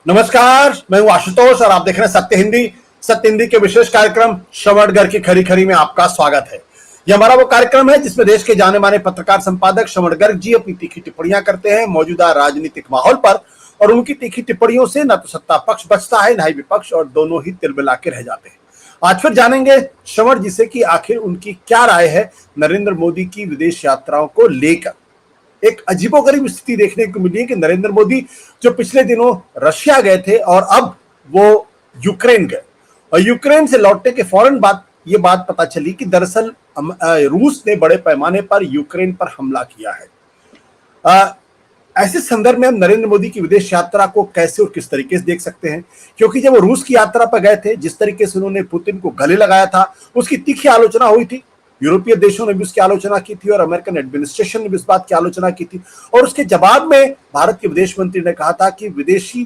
नमस्कार, मैं हूं आशुतोष और आप देख रहे हैं सत्य हिंदी। सत्य हिंदी के विशेष कार्यक्रम श्रवणगढ़ की खरी खरी में आपका स्वागत है। यह हमारा वो कार्यक्रम है जिसमें देश के जाने माने पत्रकार संपादक श्रवणगढ़ जी अपनी तीखी टिप्पणियां करते हैं मौजूदा राजनीतिक माहौल पर, और उनकी तीखी टिप्पणियों से न तो सत्ता पक्ष बचता है न ही विपक्ष, और दोनों ही तिलमिला के रह जाते हैं। आज फिर जानेंगे श्रवण जी से कि आखिर उनकी क्या राय है नरेंद्र मोदी की विदेश यात्राओं को लेकर। एक अजीबोगरीब स्थिति देखने को मिली है कि नरेंद्र मोदी जो पिछले दिनों रशिया गए थे और अब वो यूक्रेन गए, और यूक्रेन से लौटने के फौरन बाद ये बात पता चली कि दरअसल रूस ने बड़े पैमाने पर यूक्रेन पर हमला किया है। ऐसे संदर्भ में हम नरेंद्र मोदी की विदेश यात्रा को कैसे और किस तरीके से देख सकते हैं, क्योंकि जब वो रूस की यात्रा पर गए थे, जिस तरीके से उन्होंने पुतिन को गले लगाया था, उसकी तीखी आलोचना हुई थी। यूरोपीय देशों ने भी उसकी आलोचना की थी और अमेरिकन एडमिनिस्ट्रेशन ने भी इस बात की आलोचना की थी, और उसके जवाब में भारत के विदेश मंत्री ने कहा था कि विदेशी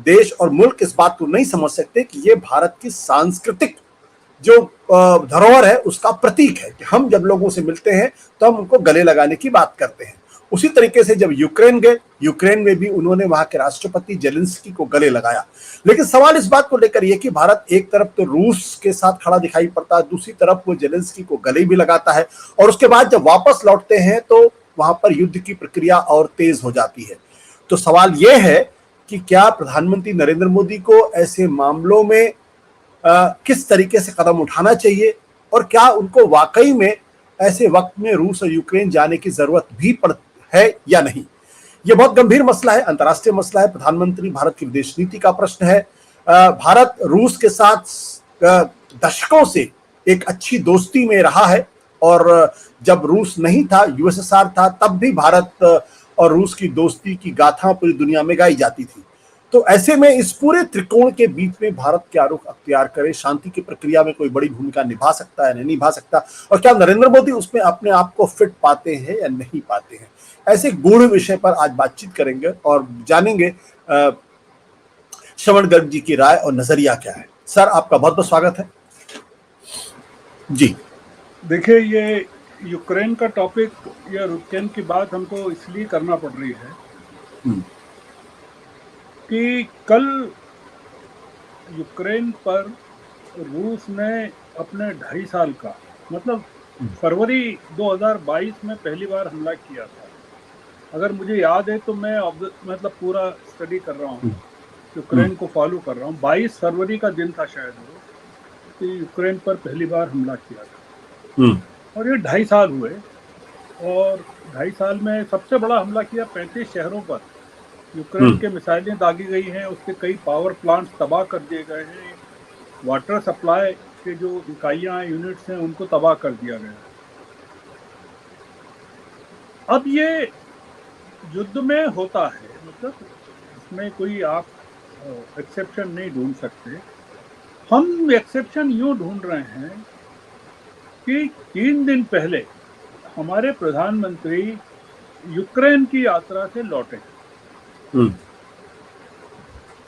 देश और मुल्क इस बात को नहीं समझ सकते कि ये भारत की सांस्कृतिक जो धरोहर है उसका प्रतीक है कि हम जब लोगों से मिलते हैं तो हम उनको गले लगाने की बात करते हैं। उसी तरीके से जब यूक्रेन गए, यूक्रेन में भी उन्होंने वहां के राष्ट्रपति जेलेंस्की को गले लगाया। लेकिन सवाल इस बात को लेकर यह कि भारत एक तरफ तो रूस के साथ खड़ा दिखाई पड़ता है, दूसरी तरफ वो जेलेंस्की को गले भी लगाता है, और उसके बाद जब वापस लौटते हैं तो वहां पर युद्ध की प्रक्रिया और तेज हो जाती है। तो सवाल यह है कि क्या प्रधानमंत्री नरेंद्र मोदी को ऐसे मामलों में किस तरीके से कदम उठाना चाहिए, और क्या उनको वाकई में ऐसे वक्त में रूस और यूक्रेन जाने की जरूरत भी पड़ है या नहीं। यह बहुत गंभीर मसला है, अंतर्राष्ट्रीय मसला है, प्रधानमंत्री भारत की विदेश नीति का प्रश्न है। भारत रूस के साथ दशकों से एक अच्छी दोस्ती में रहा है, और जब रूस नहीं था, यूएसएसआर था, तब भी भारत और रूस की दोस्ती की गाथा पूरी दुनिया में गाई जाती थी। तो ऐसे में इस पूरे त्रिकोण के बीच में भारत क्या रुख अख्तियार करे, शांति की प्रक्रिया में कोई बड़ी भूमिका निभा सकता है, नहीं निभा सकता, और क्या नरेंद्र मोदी उसमें अपने आप को फिट पाते हैं या नहीं पाते हैं, ऐसे गूढ़ विषय पर आज बातचीत करेंगे और जानेंगे श्रवण गर्ग जी की राय और नजरिया क्या है। सर, आपका बहुत बहुत स्वागत है जी। देखिए, ये यूक्रेन का टॉपिक या यूक्रेन की बात हमको इसलिए करना पड़ रही है कि कल यूक्रेन पर रूस ने अपने 2.5 साल का मतलब फरवरी 2022 में पहली बार हमला किया था। अगर मुझे याद है तो मैं मतलब पूरा स्टडी कर रहा हूँ, यूक्रेन को फॉलो कर रहा हूँ। 22 फरवरी का दिन था शायद वो, कि यूक्रेन पर पहली बार हमला किया था। और ये 2.5 साल हुए, और 2.5 साल में सबसे बड़ा हमला किया 35 शहरों पर। यूक्रेन के मिसाइलें दागी गई हैं, उसके कई पावर प्लांट्स तबाह कर दिए गए हैं, वाटर सप्लाई के जो इकाइयां हैं, यूनिट्स हैं, उनको तबाह कर दिया गया है। अब ये युद्ध में होता है, मतलब इसमें कोई आप एक्सेप्शन नहीं ढूंढ सकते। हम एक्सेप्शन यूं ढूंढ रहे हैं कि 3 दिन पहले हमारे प्रधानमंत्री यूक्रेन की यात्रा से लौटे।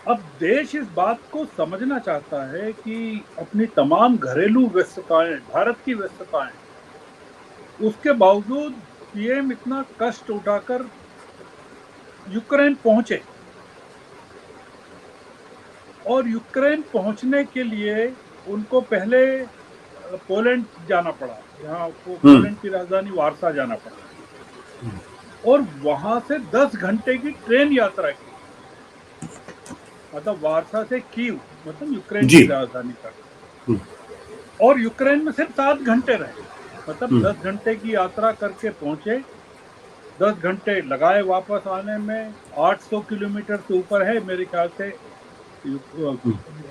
अब देश इस बात को समझना चाहता है कि अपनी तमाम घरेलू व्यस्तताएं, भारत की व्यस्तताएं, उसके बावजूद पीएम इतना कष्ट उठाकर यूक्रेन पहुंचे, और यूक्रेन पहुंचने के लिए उनको पहले पोलैंड जाना पड़ा, जहां को पोलैंड की राजधानी वार्सा जाना पड़ा, और वहां से 10 घंटे की ट्रेन यात्रा की, मतलब वार्सा से कीव, मतलब यूक्रेन की राजधानी तक, और यूक्रेन में सिर्फ 7 घंटे रहे, मतलब 10 घंटे की यात्रा करके पहुंचे। 10 घंटे लगाए वापस आने में। 800 किलोमीटर से ऊपर है मेरे ख्याल से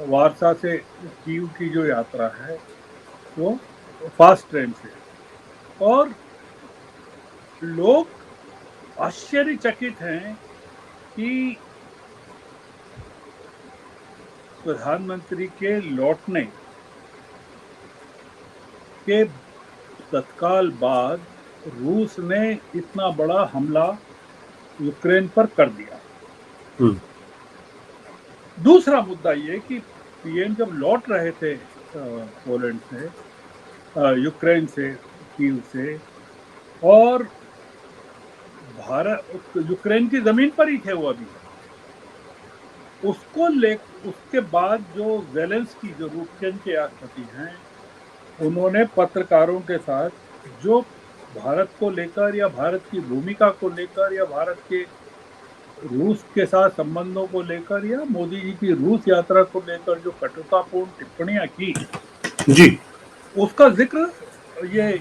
वार्सा से कीव की जो यात्रा है वो फास्ट ट्रेन से, और लोग आश्चर्यचकित हैं कि प्रधानमंत्री के लौटने के तत्काल बाद रूस ने इतना बड़ा हमला यूक्रेन पर कर दिया। दूसरा मुद्दा ये कि पीएम जब लौट रहे थे पोलैंड से, यूक्रेन से, कीव से, और भारत यूक्रेन की जमीन पर ही थे वो अभी, उसके बाद जो ज़ेलेंस्की जो यूक्रेन के राष्ट्रपति हैं, उन्होंने पत्रकारों के साथ जो भारत को लेकर या भारत की भूमिका को लेकर या भारत के रूस के साथ संबंधों को लेकर या मोदी जी की रूस यात्रा को लेकर जो कटुतापूर्ण टिप्पणियां की, जी। उसका जिक्र ये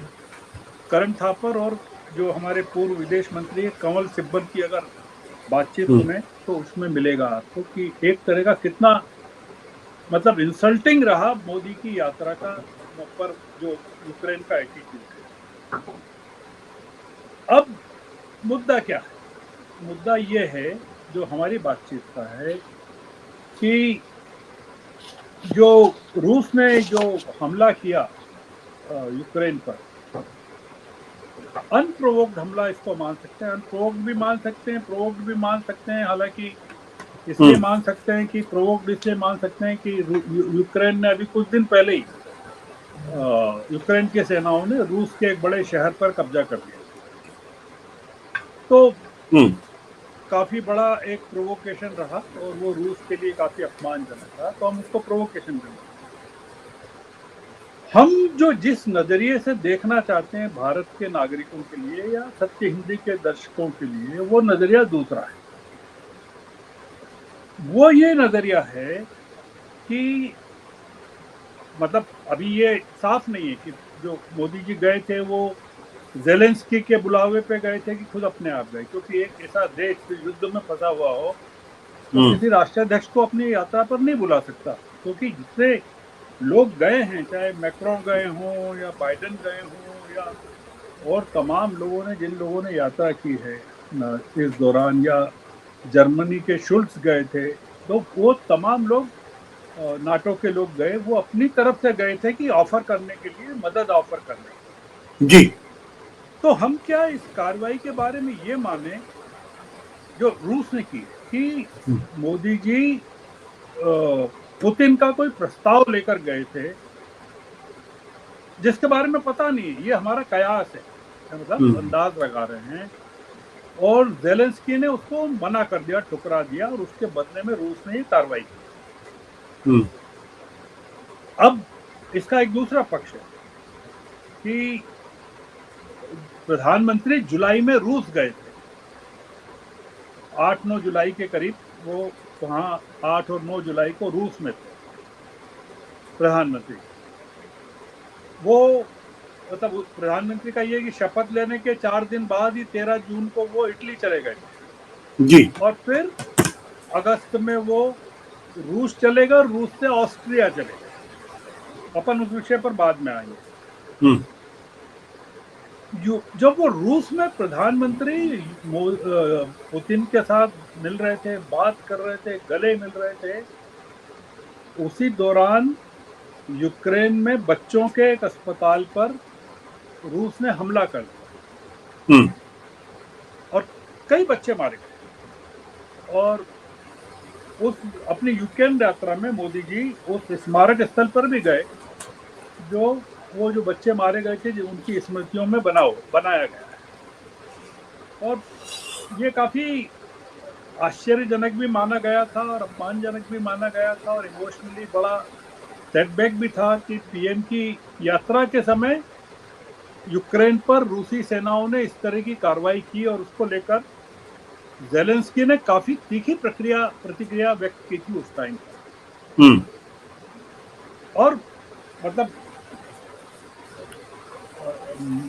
करण थापर और जो हमारे पूर्व विदेश मंत्री कंवल सिब्बल की अगर बातचीत सुने तो उसमें मिलेगा आपको कि एक तरह का कितना मतलब इंसल्टिंग रहा मोदी की यात्रा का पर जो यूक्रेन का एटीट्यूड है। अब मुद्दा क्या है? मुद्दा ये है जो हमारी बातचीत का है कि जो रूस ने जो हमला किया यूक्रेन पर, अनप्रोवोक्ड हमला इसको मान सकते हैं, अनप्रोवोक्ड भी मान सकते हैं, प्रोवोक्ड भी मान सकते हैं। हालांकि इसलिए मान सकते हैं कि प्रोवोक्ड इसलिए मान सकते हैं कि यूक्रेन ने अभी कुछ दिन पहले ही यूक्रेन की सेनाओं ने रूस के एक बड़े शहर पर कब्जा कर लिया, तो काफी बड़ा एक प्रोवोकेशन रहा और वो रूस के लिए काफी अपमानजनक रहा, तो हम उसको प्रोवोकेशन करें। हम जो जिस नजरिए से देखना चाहते हैं भारत के नागरिकों के लिए या सत्य हिंदी के दर्शकों के लिए, वो नजरिया दूसरा है। वो ये नजरिया है कि मतलब अभी ये साफ नहीं है कि जो मोदी जी गए थे वो ज़ेलेंस्की के बुलावे पे गए थे कि खुद अपने आप गए, क्योंकि एक ऐसा देश जो युद्ध में फंसा हुआ हो तो किसी राष्ट्राध्यक्ष को अपनी यात्रा पर नहीं बुला सकता, क्योंकि जितने लोग गए हैं, चाहे मैक्रोन गए हों या बाइडेन गए हों या और तमाम लोगों ने जिन लोगों ने यात्रा की है इस दौरान, या जर्मनी के शुल्ट्ज गए थे, तो वो तमाम लोग नाटो के लोग गए, वो अपनी तरफ से गए थे कि ऑफर करने के लिए, मदद ऑफर करने के लिए। जी। तो हम क्या इस कार्रवाई के बारे में ये माने जो रूस ने की कि मोदी जी पुतिन का कोई प्रस्ताव लेकर गए थे जिसके बारे में पता नहीं है, ये हमारा कयास है, मतलब अंदाज लगा रहे हैं, और ज़ेलेंस्की ने उसको मना कर दिया, ठुकरा दिया, और उसके बदले में रूस ने ये कार्रवाई की। अब इसका एक दूसरा पक्ष है कि प्रधानमंत्री जुलाई में रूस गए थे, 8-9 जुलाई के करीब वो वहाँ 8 और 9 जुलाई को रूस में थे प्रधानमंत्री। वो मतलब प्रधानमंत्री का ये कि शपथ लेने के 4 दिन बाद ही 13 जून को वो इटली चले गए जी। और फिर अगस्त में वो रूस चले गए और रूस से ऑस्ट्रिया चले गए। अपन उस विषय पर बाद में आएंगे। जब वो रूस में प्रधानमंत्री पुतिन के साथ मिल रहे थे, बात कर रहे थे, गले मिल रहे थे, उसी दौरान यूक्रेन में बच्चों के एक अस्पताल पर रूस ने हमला कर दिया और कई बच्चे मारे गए। और उस अपनी यूक्रेन यात्रा में मोदी जी उस स्मारक स्थल पर भी गए जो वो जो बच्चे मारे गए थे, जो उनकी स्मृतियों में बनाया गया है। और ये काफी आश्चर्यजनक भी माना गया था और अपमानजनक भी माना गया था और इमोशनली बड़ा सेटबैक भी था कि पीएम की यात्रा के समय यूक्रेन पर रूसी सेनाओं ने इस तरह की कार्रवाई की, और उसको लेकर ज़ेलेंस्की ने काफी तीखी प्रतिक्रिया व्यक्त की थी उस टाइम पर। और मतलब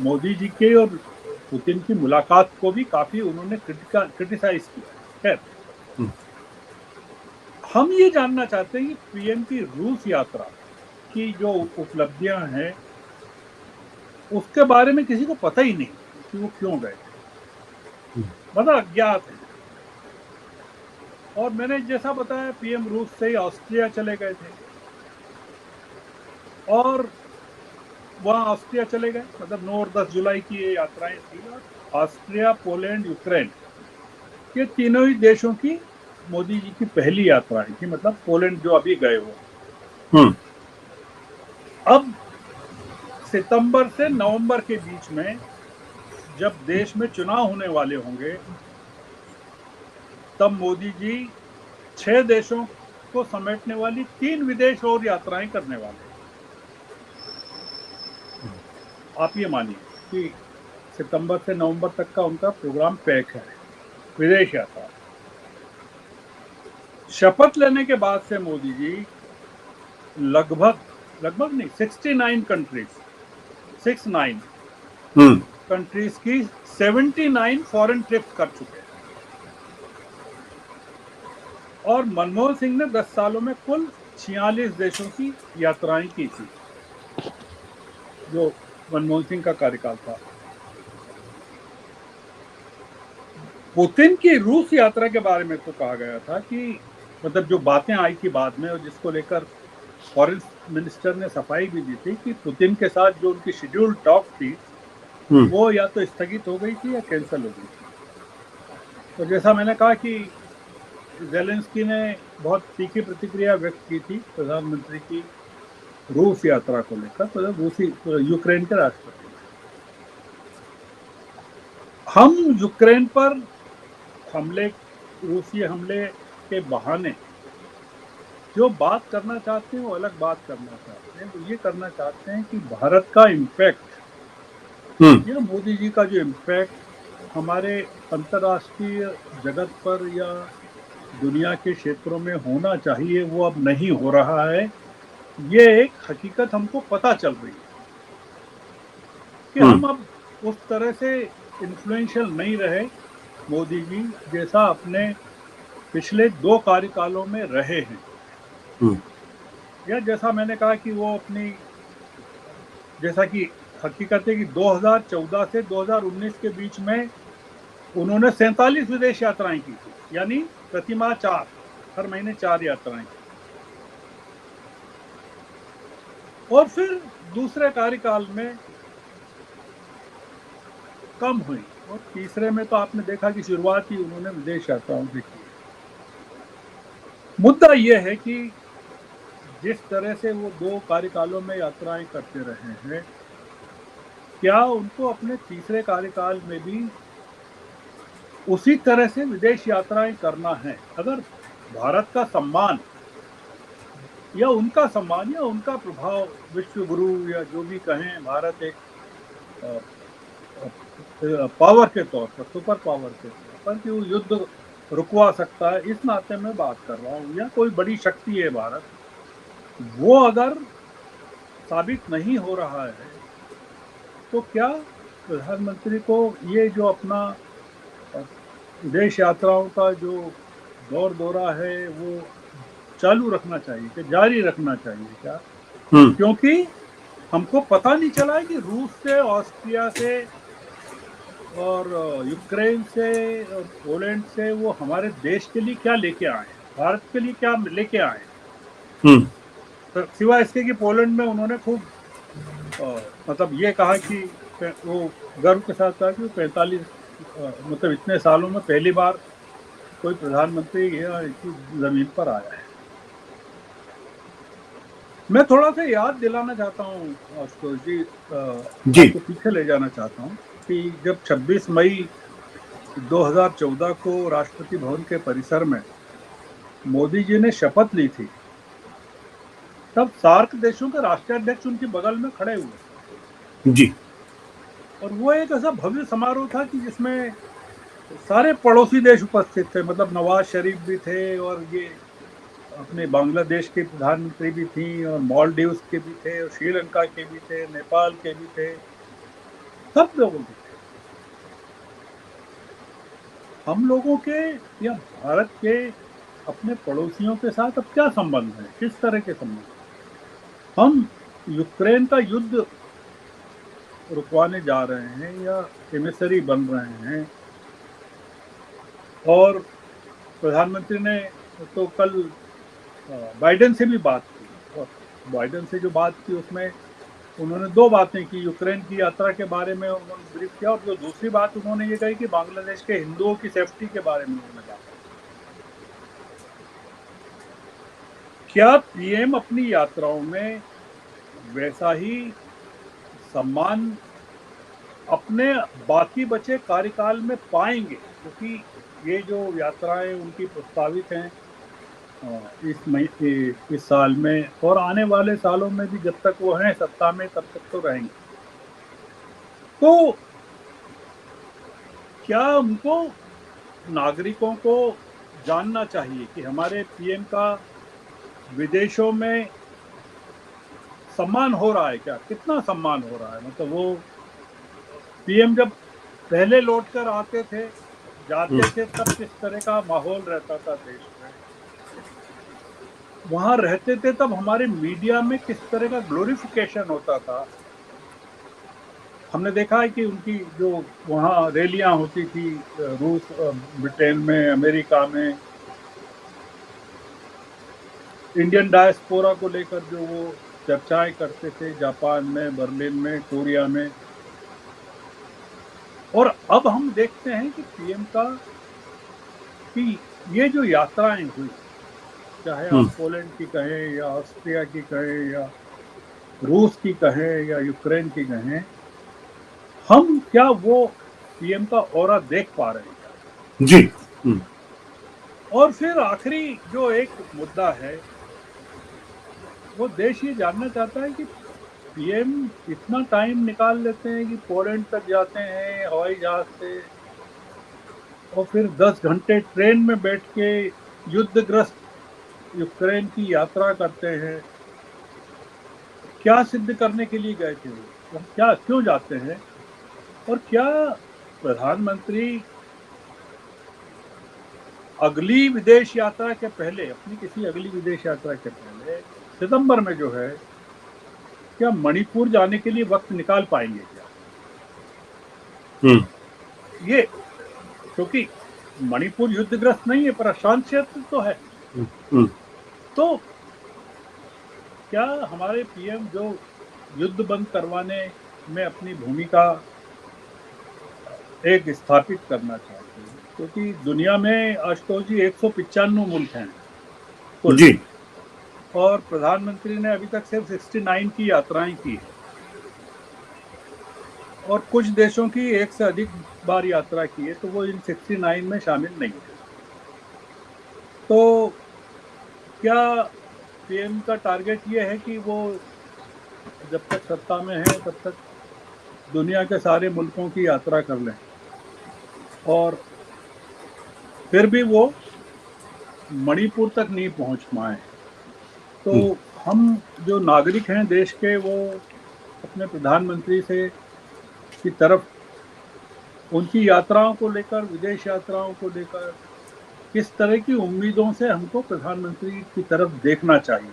मोदी जी के और पुतिन की मुलाकात को भी काफी उन्होंने क्रिटिसाइज किया। खैर, हम ये जानना चाहते हैं कि पीएम की रूस यात्रा की जो उपलब्धियां हैं उसके बारे में किसी को पता ही नहीं कि वो क्यों गए थे, मतलब अज्ञात है। और मैंने जैसा बताया, पीएम रूस से ही ऑस्ट्रिया चले गए थे और वहाँ ऑस्ट्रिया चले गए, मतलब 9 और 10 जुलाई की ये यात्राएं थी। ऑस्ट्रिया, पोलैंड, यूक्रेन, ये तीनों ही देशों की मोदी जी की पहली यात्राएं थी, मतलब पोलैंड जो अभी गए वो। अब सितंबर से नवंबर के बीच में जब देश में चुनाव होने वाले होंगे, तब मोदी जी 6 देशों को समेटने वाली 3 विदेश और यात्राएं करने वाले हैं। आप ये मानिए कि सितंबर से नवंबर तक का उनका प्रोग्राम पैक है विदेश यात्रा। शपथ लेने के बाद से मोदी जी लगभग लगभग नहीं 69 कंट्रीज 69 हम्म। कंट्रीज की 79 फॉरेन ट्रिप्स कर चुके हैं। और मनमोहन सिंह ने 10 सालों में कुल 46 देशों की यात्राएं की थी, जो मनमोहन सिंह का कार्यकाल था। पुतिन की रूस यात्रा के बारे में तो कहा गया था कि मतलब जो बातें आई थी बाद में और जिसको लेकर फॉरेन मिनिस्टर ने सफाई भी दी थी कि पुतिन के साथ जो उनकी शेड्यूल टॉक थी वो या तो स्थगित हो गई थी या कैंसिल हो गई थी। तो जैसा मैंने कहा कि ज़ेलेंस्की ने बहुत तीखी प्रतिक्रिया व्यक्त की थी प्रधानमंत्री की रूस यात्रा को लेकर, तो रूसी यूक्रेन के राष्ट्रपति। हम यूक्रेन पर रूसी हमले के बहाने जो बात करना चाहते हैं वो अलग बात करना चाहते हैं। वो ये करना चाहते हैं कि भारत का इम्पैक्ट या मोदी जी का जो इम्पैक्ट हमारे अंतर्राष्ट्रीय जगत पर या दुनिया के क्षेत्रों में होना चाहिए वो अब नहीं हो रहा है। ये एक हकीकत हमको पता चल रही है कि हम अब उस तरह से इन्फ्लुएंशियल नहीं रहे मोदी जी जैसा अपने पिछले 2 कार्यकालों में रहे हैं। या जैसा मैंने कहा कि वो अपनी जैसा कि हकीकत है कि 2014 से 2019 के बीच में उन्होंने 47 विदेश यात्राएं की थी, यानी प्रति माह 4, हर महीने 4 यात्राएं की। और फिर दूसरे कार्यकाल में कम हुई और तीसरे में तो आपने देखा कि शुरुआत ही उन्होंने विदेश यात्राओं से की। मुद्दा यह है कि जिस तरह से वो 2 कार्यकालों में यात्राएं करते रहे हैं, क्या उनको अपने तीसरे कार्यकाल में भी उसी तरह से विदेश यात्राएं करना है? अगर भारत का सम्मान या उनका प्रभाव, विश्व गुरु या जो भी कहें, भारत एक पावर के तौर पर, सुपर पावर के तौर पर कि वो युद्ध रुकवा सकता है, इस नाते मैं बात कर रहा हूँ, या कोई बड़ी शक्ति है भारत, वो अगर साबित नहीं हो रहा है तो क्या प्रधानमंत्री को ये जो अपना विदेश यात्राओं का जो दौर दौरा है वो चालू रखना चाहिए, कि जारी रखना चाहिए क्या? क्योंकि हमको पता नहीं चला है कि रूस से, ऑस्ट्रिया से और यूक्रेन से और पोलैंड से वो हमारे देश के लिए क्या लेके आए हैं, भारत के लिए क्या लेके आए हैं। तो सिवाय इसके कि पोलैंड में उन्होंने खूब मतलब ये कहा कि वो गर्व के साथ कहा कि 45 मतलब इतने सालों में पहली बार कोई प्रधानमंत्री इसी जमीन पर आया है। मैं थोड़ा सा याद दिलाना चाहता हूँ आशुतोष जी, आपको पीछे ले जाना चाहता हूँ कि जब 26 मई 2014 को राष्ट्रपति भवन के परिसर में मोदी जी ने शपथ ली थी, तब सार्क देशों के राष्ट्राध्यक्ष उनके बगल में खड़े हुए जी, और वो एक ऐसा भव्य समारोह था कि जिसमें सारे पड़ोसी देश उपस्थित थे। मतलब नवाज शरीफ भी थे और ये अपने बांग्लादेश के प्रधानमंत्री भी थी और मालदीव्स के भी थे और श्रीलंका के भी थे, नेपाल के भी थे, सब लोगों के थे। हम लोगों के या भारत के अपने पड़ोसियों के साथ अब क्या संबंध है, किस तरह के संबंध? हम यूक्रेन का युद्ध रुकवाने जा रहे हैं या एमिसरी बन रहे हैं, और प्रधानमंत्री ने तो कल बाइडेन से भी बात की, और बाइडेन से जो बात की उसमें उन्होंने 2 बातें की। यूक्रेन की यात्रा के बारे में उन्होंने ब्रीफ किया और जो दूसरी बात उन्होंने ये कही कि बांग्लादेश के हिंदुओं की सेफ्टी के बारे में उन्होंने बात की। क्या पीएम अपनी यात्राओं में वैसा ही सम्मान अपने बाकी बचे कार्यकाल में पाएंगे? क्योंकि ये जो यात्राएं उनकी प्रस्तावित हैं इस साल में और आने वाले सालों में भी, जब तक वो हैं सत्ता में तब तक तो रहेंगे। तो क्या उनको, नागरिकों को जानना चाहिए कि हमारे पीएम का विदेशों में सम्मान हो रहा है क्या, कितना सम्मान हो रहा है? मतलब वो पीएम जब पहले लौट कर आते थे, जाते थे, तब किस तरह का माहौल रहता था देश में, वहां रहते थे तब हमारे मीडिया में किस तरह का ग्लोरिफिकेशन होता था। हमने देखा है कि उनकी जो वहाँ रैलियां होती थी, रूस, ब्रिटेन में, अमेरिका में, इंडियन डायस्पोरा को लेकर जो वो चर्चाएं करते थे, जापान में, बर्लिन में, कोरिया में। और अब हम देखते हैं कि पीएम का कि ये जो यात्राएं हुई, चाहे आप पोलैंड की कहें या ऑस्ट्रिया की कहें या रूस की कहें या यूक्रेन की कहें, हम क्या वो पीएम का ऑरा देख पा रहे हैं? जी। और फिर आखिरी जो एक मुद्दा है, वो देश ये जानना चाहता है कि पीएम इतना टाइम निकाल लेते हैं कि पोलैंड तक जाते हैं हवाई जहाज से, और फिर 10 घंटे ट्रेन में बैठ के युद्धग्रस्त यूक्रेन की यात्रा करते हैं। क्या सिद्ध करने के लिए गए थे वो, क्या, क्यों जाते हैं? और क्या प्रधानमंत्री अगली विदेश यात्रा के पहले, अपनी किसी अगली विदेश यात्रा के पहले सितंबर में जो है, क्या मणिपुर जाने के लिए वक्त निकाल पाएंगे क्या? ये, क्योंकि मणिपुर युद्धग्रस्त नहीं है पर अशांत क्षेत्र तो है। तो क्या हमारे पीएम जो युद्ध बंद करवाने में अपनी भूमिका एक स्थापित करना चाहते हैं, क्योंकि दुनिया में आशुतोष जी 195 मुल्क हैं कुल, जी। और प्रधानमंत्री ने अभी तक सिर्फ 69 की यात्राएं की है, और कुछ देशों की एक से अधिक बार यात्रा की है, तो वो इन 69 में शामिल नहीं है। तो क्या पीएम का टारगेट ये है कि वो जब तक सत्ता में है तब तक दुनिया के सारे मुल्कों की यात्रा कर लें, और फिर भी वो मणिपुर तक नहीं पहुंच पाए? तो हम जो नागरिक हैं देश के, वो अपने प्रधानमंत्री से की तरफ उनकी यात्राओं को लेकर, विदेश यात्राओं को लेकर किस तरह की उम्मीदों से हमको प्रधानमंत्री की तरफ देखना चाहिए,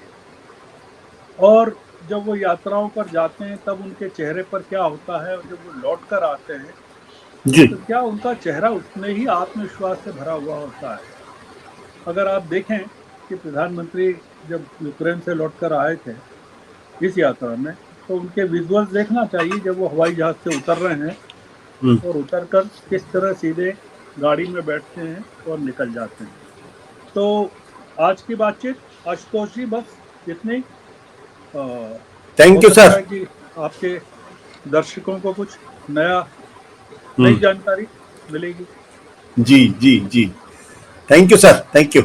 और जब वो यात्राओं पर जाते हैं तब उनके चेहरे पर क्या होता है, और जब वो लौट कर आते हैं जी। तो क्या उनका चेहरा उतने ही आत्मविश्वास से भरा हुआ होता है? अगर आप देखें कि प्रधानमंत्री जब यूक्रेन से लौटकर आए थे इस यात्रा में, तो उनके विजुअल्स देखना चाहिए जब वो हवाई जहाज से उतर रहे हैं और उतरकर किस तरह सीधे गाड़ी में बैठते हैं और निकल जाते हैं। तो आज की बातचीत आशुतोष जी बस इतनी। थैंक यू हो सकता सर। है कि आपके दर्शकों को कुछ नई जानकारी मिलेगी। जी जी जी। Thank you sir, thank you.